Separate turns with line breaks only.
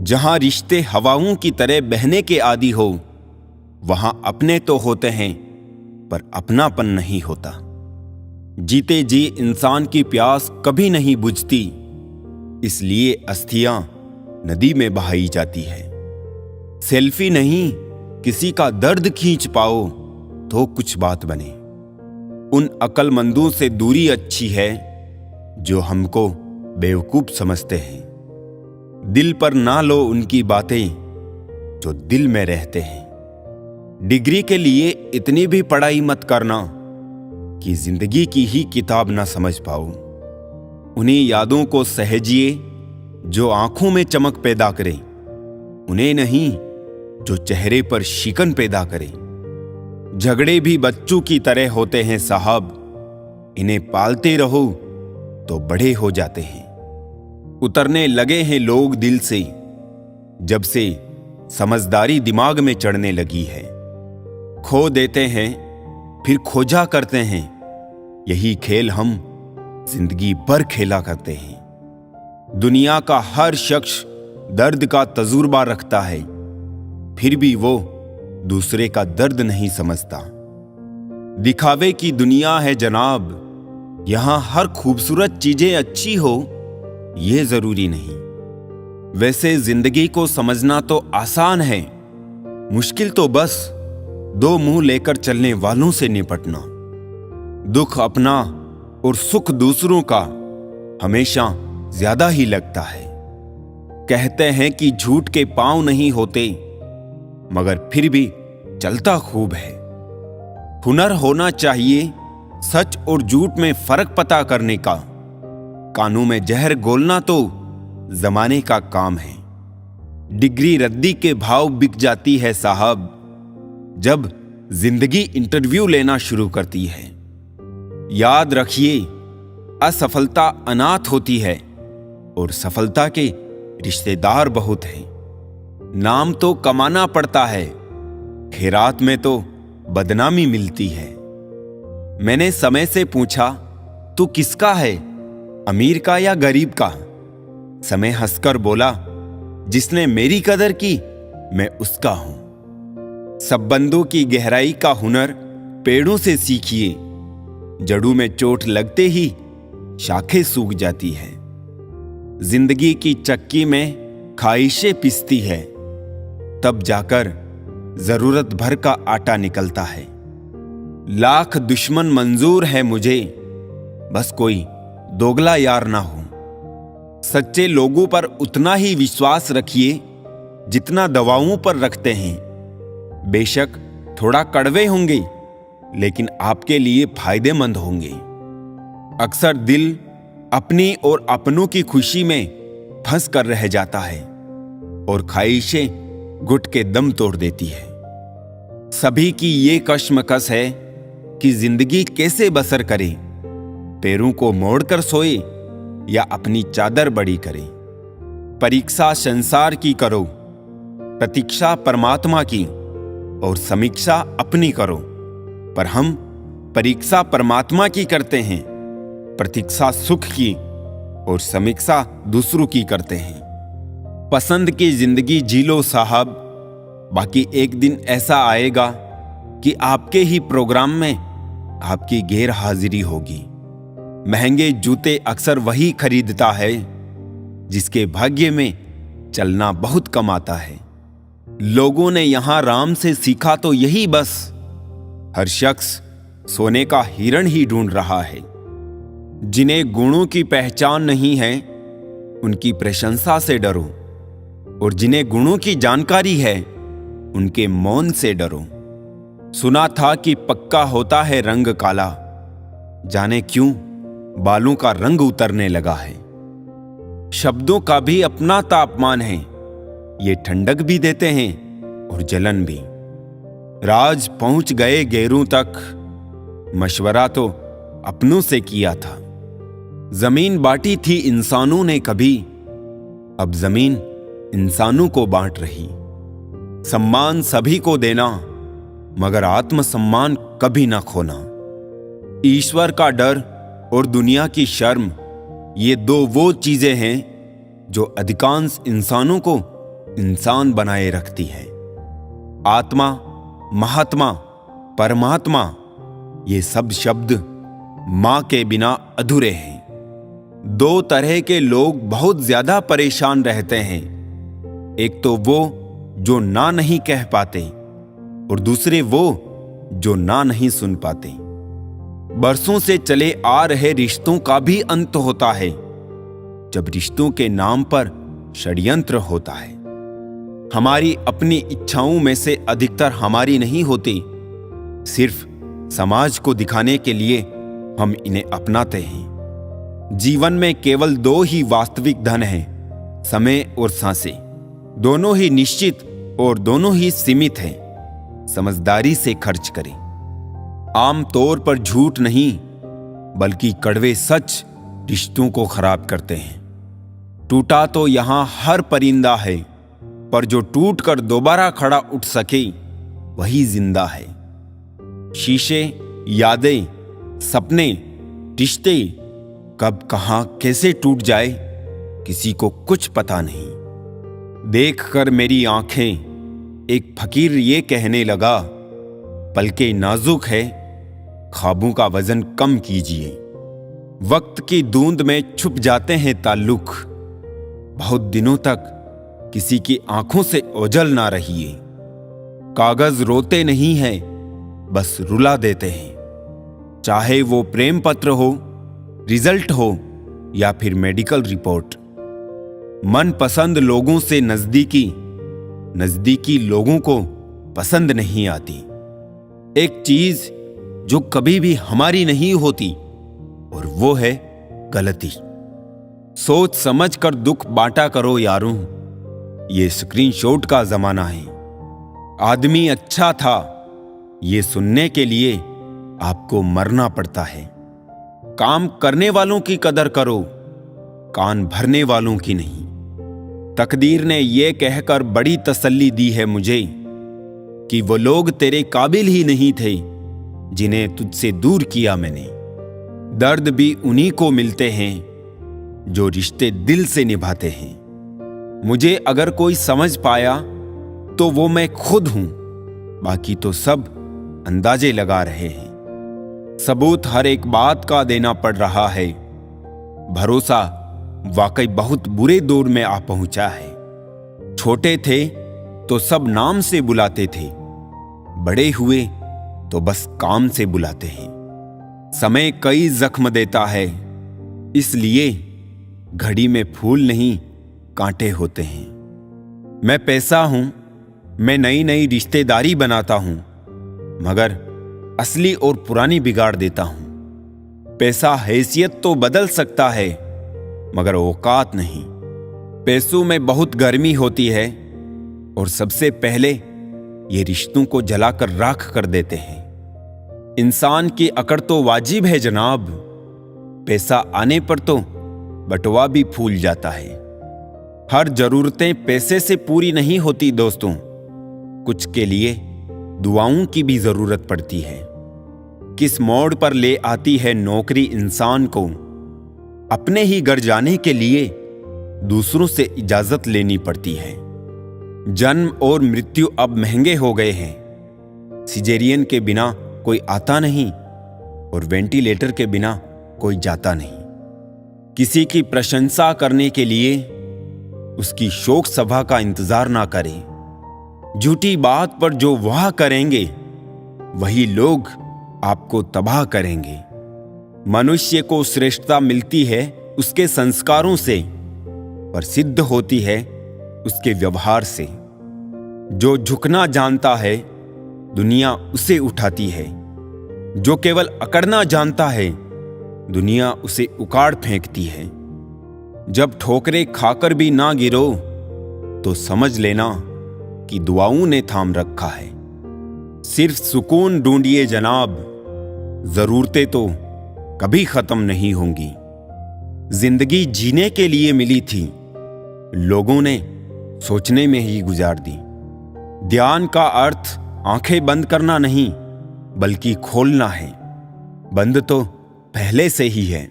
जहां रिश्ते हवाओं की तरह बहने के आदी हो, वहां अपने तो होते हैं पर अपनापन नहीं होता। जीते जी इंसान की प्यास कभी नहीं बुझती, इसलिए अस्थियां नदी में बहाई जाती है। सेल्फी नहीं, किसी का दर्द खींच पाओ तो कुछ बात बने। उन अक्लमंदों से दूरी अच्छी है जो हमको बेवकूफ समझते हैं। दिल पर ना लो उनकी बातें जो दिल में रहते हैं। डिग्री के लिए इतनी भी पढ़ाई मत करना कि जिंदगी की ही किताब ना समझ पाओ। उन्हीं यादों को सहेजिए जो आंखों में चमक पैदा करें, उन्हें नहीं जो चेहरे पर शिकन पैदा करें। झगड़े भी बच्चों की तरह होते हैं साहब, इन्हें पालते रहो तो बड़े हो जाते हैं। उतरने लगे हैं लोग दिल से जब से समझदारी दिमाग में चढ़ने लगी है। खो देते हैं फिर खोजा करते हैं, यही खेल हम जिंदगी भर खेला करते हैं। दुनिया का हर शख्स दर्द का तजुर्बा रखता है, फिर भी वो दूसरे का दर्द नहीं समझता। दिखावे की दुनिया है जनाब, यहां हर खूबसूरत चीजें अच्छी हो ये जरूरी नहीं। वैसे जिंदगी को समझना तो आसान है, मुश्किल तो बस दो मुंह लेकर चलने वालों से निपटना। दुख अपना और सुख दूसरों का हमेशा ज्यादा ही लगता है। कहते हैं कि झूठ के पांव नहीं होते, मगर फिर भी चलता खूब है। हुनर होना चाहिए सच और झूठ में फर्क पता करने का। कानों में जहर घोलना तो जमाने का काम है। डिग्री रद्दी के भाव बिक जाती है साहब, जब जिंदगी इंटरव्यू लेना शुरू करती है। याद रखिए, असफलता अनाथ होती है और सफलता के रिश्तेदार बहुत हैं। नाम तो कमाना पड़ता है, खैरात में तो बदनामी मिलती है। मैंने समय से पूछा, तू किसका है, अमीर का या गरीब का? समय हंसकर बोला, जिसने मेरी कदर की मैं उसका हूं। संबंधों की गहराई का हुनर पेड़ों से सीखिए, जड़ों में चोट लगते ही शाखें सूख जाती है। जिंदगी की चक्की में ख्वाहिशें पिसती है, तब जाकर जरूरत भर का आटा निकलता है। लाख दुश्मन मंजूर है मुझे, बस कोई दोगला यार ना हो। सच्चे लोगों पर उतना ही विश्वास रखिए जितना दवाओं पर रखते हैं। बेशक थोड़ा कड़वे होंगे, लेकिन आपके लिए फायदेमंद होंगे। अक्सर दिल अपनी और अपनों की खुशी में फंस कर रह जाता है और ख्वाहिशें घुट के दम तोड़ देती है। सभी की ये कश्मकश है कि जिंदगी कैसे बसर करे, पैरों को मोड़कर सोए या अपनी चादर बड़ी करे। परीक्षा संसार की करो, प्रतीक्षा परमात्मा की, और समीक्षा अपनी करो। पर हम परीक्षा परमात्मा की करते हैं, प्रतीक्षा सुख की और समीक्षा दूसरों की करते हैं। पसंद की जिंदगी जी लो साहब, बाकी एक दिन ऐसा आएगा कि आपके ही प्रोग्राम में आपकी गैर हाजिरी होगी। महंगे जूते अक्सर वही खरीदता है जिसके भाग्य में चलना बहुत कम आता है। लोगों ने यहां राम से सीखा तो यही बस, हर शख्स सोने का हिरण ही ढूंढ रहा है। जिन्हें गुणों की पहचान नहीं है उनकी प्रशंसा से डरो, और जिन्हें गुणों की जानकारी है उनके मौन से डरो। सुना था कि पक्का होता है रंग काला, जाने क्यों बालों का रंग उतरने लगा है। शब्दों का भी अपना तापमान है, ये ठंडक भी देते हैं और जलन भी। राज पहुंच गए गैरों तक, मशवरा तो अपनों से किया था। जमीन बांटी थी इंसानों ने कभी, अब जमीन इंसानों को बांट रही। सम्मान सभी को देना, मगर आत्मसम्मान कभी ना खोना। ईश्वर का डर और दुनिया की शर्म, ये दो वो चीजें हैं जो अधिकांश इंसानों को इंसान बनाए रखती है। आत्मा, महात्मा, परमात्मा, ये सब शब्द मां के बिना अधूरे हैं। दो तरह के लोग बहुत ज्यादा परेशान रहते हैं। एक तो वो जो ना नहीं कह पाते और दूसरे वो जो ना नहीं सुन पाते। बरसों से चले आ रहे रिश्तों का भी अंत होता है जब रिश्तों के नाम पर षड्यंत्र होता है। हमारी अपनी इच्छाओं में से अधिकतर हमारी नहीं होती, सिर्फ समाज को दिखाने के लिए हम इन्हें अपनाते हैं। जीवन में केवल दो ही वास्तविक धन हैं, समय और सांसें। दोनों ही निश्चित और दोनों ही सीमित हैं। समझदारी से खर्च करें। आम तौर पर झूठ नहीं बल्कि कड़वे सच रिश्तों को खराब करते हैं। टूटा तो यहां हर परिंदा है, पर जो टूट कर दोबारा खड़ा उठ सके वही जिंदा है। शीशे, यादें, सपने, रिश्ते कब कहां कैसे टूट जाए किसी को कुछ पता नहीं। देखकर मेरी आंखें एक फकीर ये कहने लगा, पलके नाजुक है, ख्वाबों का वजन कम कीजिए। वक्त की धुंध में छुप जाते हैं ताल्लुक। बहुत दिनों तक किसी की आंखों से ओझल ना रहिए। कागज रोते नहीं हैं, बस रुला देते हैं। चाहे वो प्रेम पत्र हो, रिजल्ट हो या फिर मेडिकल रिपोर्ट। मनपसंद लोगों से नजदीकी लोगों को पसंद नहीं आती। एक चीज जो कभी भी हमारी नहीं होती और वो है गलती। सोच समझ कर दुख बांटा करो यारों, ये स्क्रीनशॉट का जमाना है। आदमी अच्छा था ये सुनने के लिए आपको मरना पड़ता है। काम करने वालों की कदर करो, कान भरने वालों की नहीं। तकदीर ने यह कहकर बड़ी तसल्ली दी है मुझे कि वो लोग तेरे काबिल ही नहीं थे जिन्हें तुझसे दूर किया मैंने। दर्द भी उन्हीं को मिलते हैं जो रिश्ते दिल से निभाते हैं। मुझे अगर कोई समझ पाया तो वो मैं खुद हूं, बाकी तो सब अंदाजे लगा रहे हैं। सबूत हर एक बात का देना पड़ रहा है। भरोसा वाकई बहुत बुरे दौर में आ पहुंचा है। छोटे थे तो सब नाम से बुलाते थे, बड़े हुए तो बस काम से बुलाते हैं। समय कई जख्म देता है, इसलिए घड़ी में फूल नहीं कांटे होते हैं। मैं पैसा हूं, मैं नई नई रिश्तेदारी बनाता हूं, मगर असली और पुरानी बिगाड़ देता हूं। पैसा हैसियत तो बदल सकता है, मगर औकात नहीं। पैसों में बहुत गर्मी होती है और सबसे पहले ये रिश्तों को जलाकर राख कर देते हैं। इंसान की अकड़ तो वाजिब है जनाब, पैसा आने पर तो बटुआ भी फूल जाता है। हर जरूरतें पैसे से पूरी नहीं होती दोस्तों, कुछ के लिए दुआओं की भी जरूरत पड़ती है। किस मोड़ पर ले आती है नौकरी इंसान को अपने ही घर जाने के लिए दूसरों से इजाजत लेनी पड़ती है। जन्म और मृत्यु अब महंगे हो गए हैं। सिजेरियन के बिना कोई आता नहीं और वेंटिलेटर के बिना कोई जाता नहीं। किसी की प्रशंसा करने के लिए उसकी शोक सभा का इंतजार ना करें। झूठी बात पर जो वाह करेंगे वही लोग आपको तबाह करेंगे। मनुष्य को श्रेष्ठता मिलती है उसके संस्कारों से, पर सिद्ध होती है उसके व्यवहार से। जो झुकना जानता है दुनिया उसे उठाती है, जो केवल अकड़ना जानता है दुनिया उसे उखाड़ फेंकती है। जब ठोकरें खाकर भी ना गिरो तो समझ लेना कि दुआओं ने थाम रखा है। सिर्फ सुकून ढूंढिए जनाब, जरूरतें तो कभी खत्म नहीं होंगी। जिंदगी जीने के लिए मिली थी, लोगों ने सोचने में ही गुजार दी। ध्यान का अर्थ आंखें बंद करना नहीं बल्कि खोलना है। बंद तो पहले से ही है।